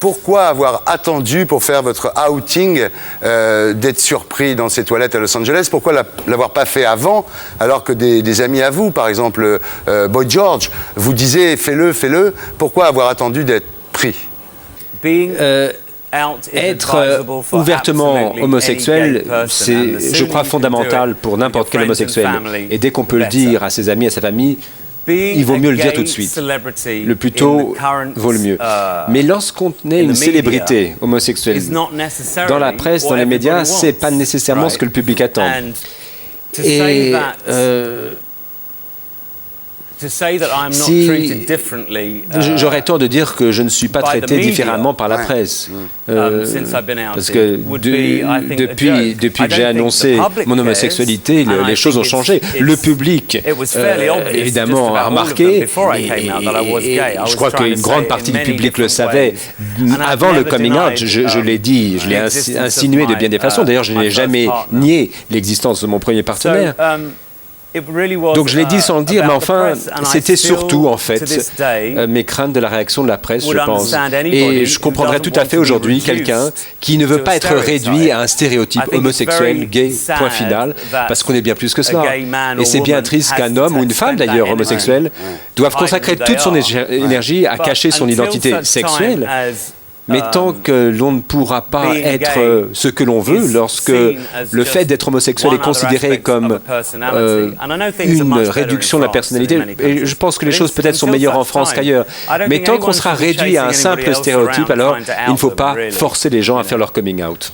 pourquoi avoir attendu pour faire votre outing d'être surpris dans ces toilettes à Los Angeles? Pourquoi l'avoir pas fait avant, alors que des amis à vous, par exemple Boy George, vous disaient fais-le, fais-le? Pourquoi avoir attendu d'être pris? Être ouvertement homosexuel, c'est, je crois, fondamental pour n'importe quel homosexuel. Et dès qu'on peut le dire à ses amis, à sa famille, il vaut mieux le dire tout de suite. Le plus tôt vaut le mieux. Mais lorsqu'on est une célébrité homosexuelle, dans la presse, dans les médias, c'est pas nécessairement ce que le public attend. Et j'aurais tort de dire que je ne suis pas traité différemment par la presse. Parce que depuis que j'ai annoncé mon homosexualité, les choses ont changé. Le public, évidemment, a remarqué, et je crois qu'une grande partie du public le savait. Avant le coming out, je l'ai dit, je l'ai insinué de bien des façons. D'ailleurs, je n'ai jamais nié l'existence de mon premier partenaire. Donc je l'ai dit sans le dire, mais enfin, c'était surtout, en fait, mes craintes de la réaction de la presse, je pense. Et je comprendrais tout à fait aujourd'hui quelqu'un qui ne veut pas être réduit à un stéréotype homosexuel, gay, point final, parce qu'on est bien plus que cela. Et c'est bien triste qu'un homme, ou une femme d'ailleurs, homosexuelle, doive consacrer toute son énergie à cacher son identité sexuelle. Mais tant que l'on ne pourra pas être ce que l'on veut, lorsque le fait d'être homosexuel est considéré comme une réduction de la personnalité, et je pense que les choses peut-être sont meilleures en France qu'ailleurs, mais tant qu'on sera réduit à un simple stéréotype, alors il ne faut pas forcer les gens à faire leur coming out.